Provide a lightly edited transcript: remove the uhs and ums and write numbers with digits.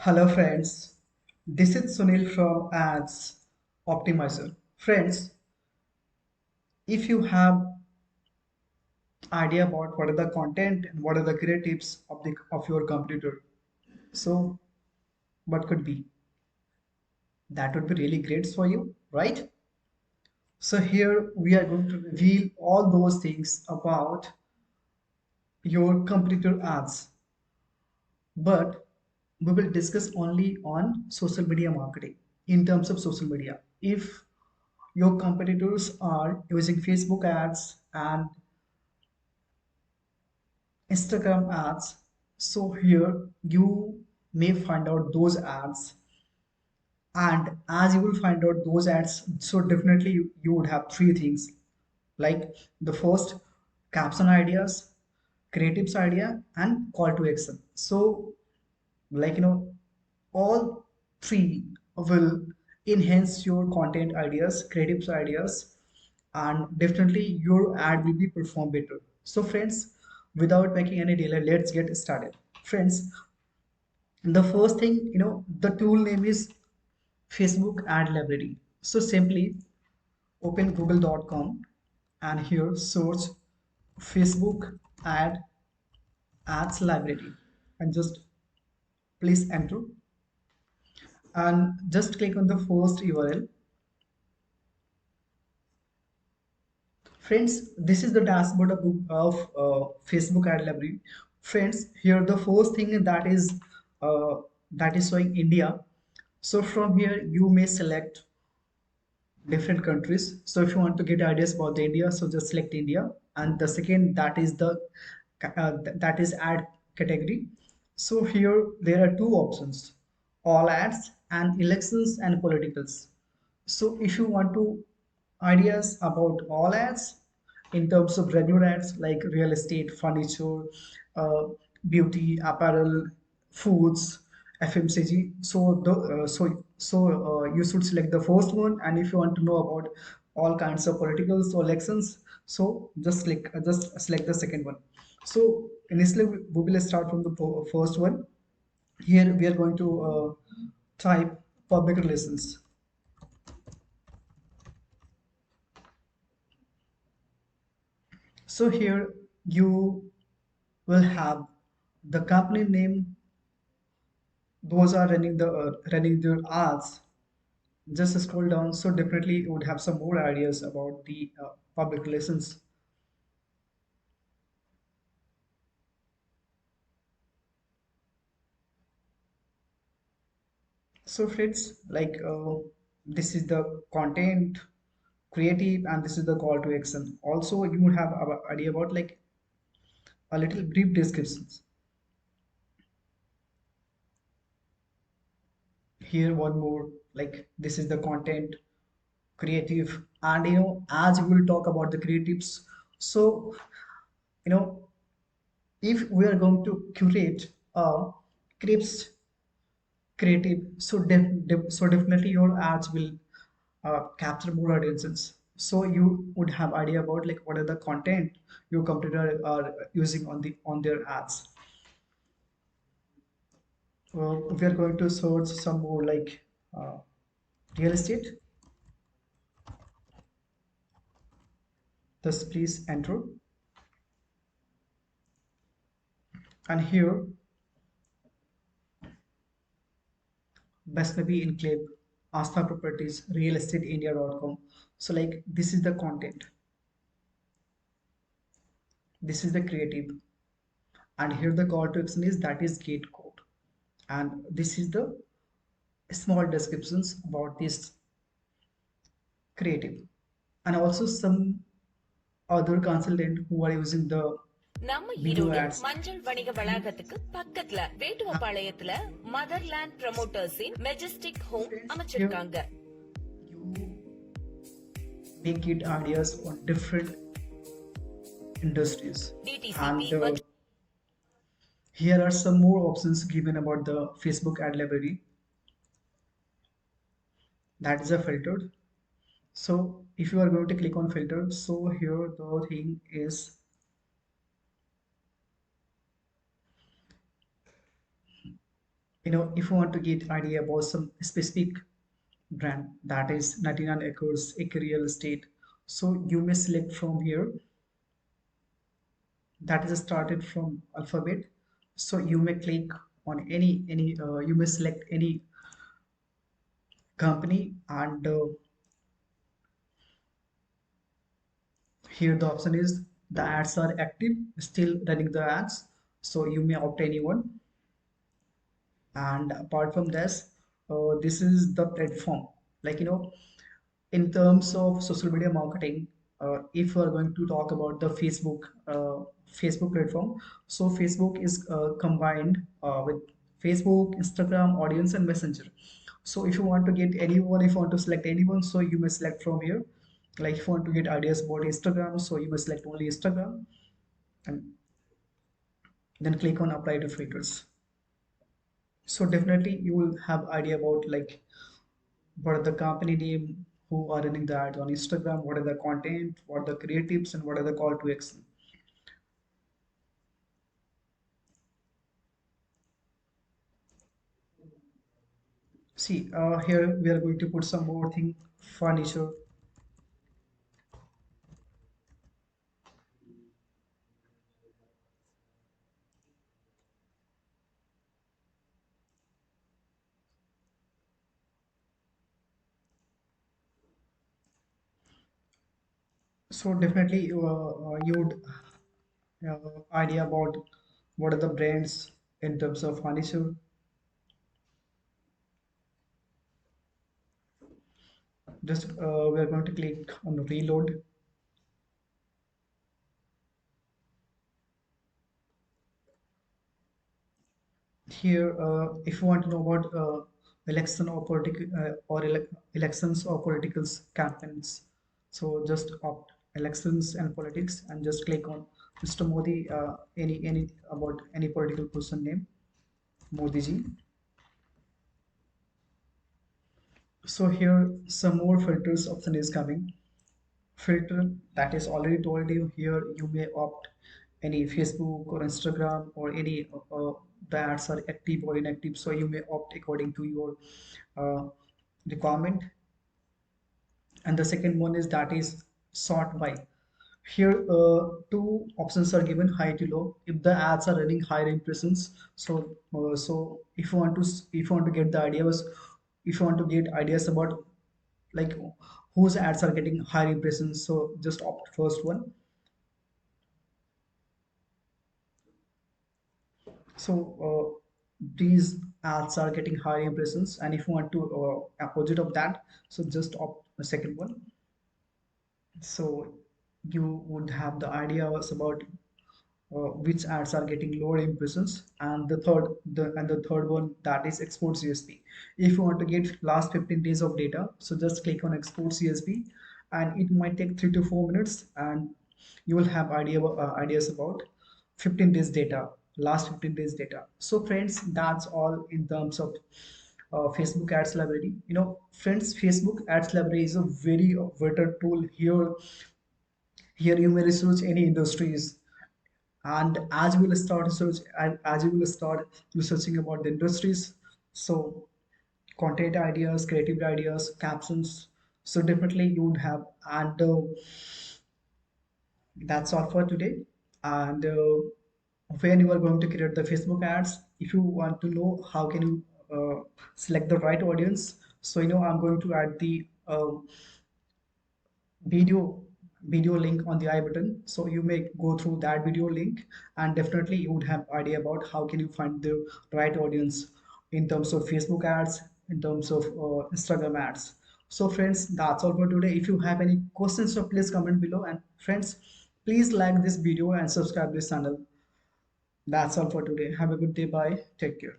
Hello friends, this is Sunil from Ads Optimizer. Friends, if you have idea about what are the content and what are the creatives of your computer, so what could be? That would be really great for you, right? So here we are going to reveal all those things about your computer ads, but we will discuss only on social media marketing in terms of social media. If your competitors are using Facebook ads and Instagram ads. So here you may find out those ads, and as you will find out those ads, so definitely you would have three things like the first caption ideas, creatives idea, and call to action. So all three will enhance your content ideas, creatives ideas, and definitely your ad will be performed better. So friends, without making any delay, let's get started. Friends, the first thing, the tool name is Facebook ad library. So simply open google.com and here search Facebook ad ads library and just please enter and just click on the first URL. Friends, this is the dashboard of Facebook ad library. Friends, here the first thing uh, that is showing India. So from here you may select different countries. So if you want to get ideas about India, so just select India. And the second that is ad category. So here there are two options: all ads and elections and politicals. So if you want to ideas about all ads in terms of regular ads like real estate, furniture, uh, beauty, apparel, foods, FMCG. You should select the first one, and if you want to know about all kinds of politicals or elections, so just select the second one. So initially we will start from the first one. Here we are going to type public relations. So here you will have the company name, those are running their ads. Just scroll down, so definitely you would have some more ideas about the public relations. So friends, this is the content, creative, and this is the call to action. Also you would have an idea about like a little brief descriptions. Here one more, like this is the content, creative, and as we will talk about the creatives. So you know if we are going to curate a crisp creative, so definitely your ads will capture more audiences. So you would have idea about like what are the content your competitor are using on their ads. We are going to search some more like uh, real estate. Just please enter, and here best maybe enclave, Astha Properties, realestateindia.com. So like this is the content, this is the creative, and here the call to action is that is gate code, and this is the small descriptions about this creative, and also some other consultant who are using the நம்ம video Erode ads. மஞ்சள் வணிக வளாகத்துக்கு பக்கத்துல வேட்டுவப்பாளையத்துல Motherland ப்ரமோட்டர்ஸின் Majestic Home Friends, here அமைச்சிருக்காங்க. you may get ideas on different industries, DTCP and மற்றும் here are some more options given about the Facebook ad library. That is a filtered. So if you are going to click on filter, so here the thing is If you want to get idea about some specific brand, that is 99 acres acre real estate, so you may select from here. That is started from alphabet, so you may click on any you may select any company, and here the option is the ads are active, still running the ads, so you may opt anyone. And apart from this, this is the platform, like in terms of social media marketing. If we are going to talk about the Facebook platform, so Facebook is combined with Facebook, Instagram, audience, and messenger. So if you want to get anyone, if you want to select anyone, so you may select from here. Like if you want to get ideas about Instagram, so you may select only Instagram, and then click on apply to filters. So definitely you will have idea about like what are the company name, who are running the ads on Instagram, what are the content, what are the creatives, and what are the call to action. See, here we are going to put some more thing, furniture. So definitely you would idea about what are the brands in terms of furniture. Just we are going to click on reload. Here if you want to know about election or political elections or political campaigns, so just opt elections and politics and just click on Mr. Modi, any about any political person name, Modi ji. So here some more filters option is coming. Filter, that is already told you. Here you may opt any Facebook or Instagram or any the ads are active or inactive, so you may opt according to your uh, requirement. And the second one is that is sort by. Here two options are given, high to low. If the ads are running higher impressions, so if you want to get the ideas, if you want to get ideas about like whose ads are getting higher impressions, so just opt first one. So these ads are getting higher impressions, and if you want to opposite of that, so just opt the second one. So you would have the ideas about which ads are getting lower impressions. And the third one, that is export CSV. If you want to get last 15 days of data, so just click on export CSV, and it might take 3 to 4 minutes, and you will have ideas about 15 days data, last 15 days data. So friends, that's all in terms of Facebook ads library. Friends, Facebook ads library is a very better tool. Here you may research any industries, and as we will start research, and as you will start researching about the industries, so content ideas, creative ideas, captions, so definitely you would have. And that's all for today. And when you are going to create the Facebook ads, if you want to know how can you select the right audience, so I'm going to add the video link on the I button, so you may go through that video link, and definitely you would have idea about how can you find the right audience in terms of Facebook ads, in terms of Instagram ads. So friends, that's all for today. If you have any questions, so please comment below, and friends, please like this video and subscribe this channel. That's all for today. Have a good day. Bye. Take care.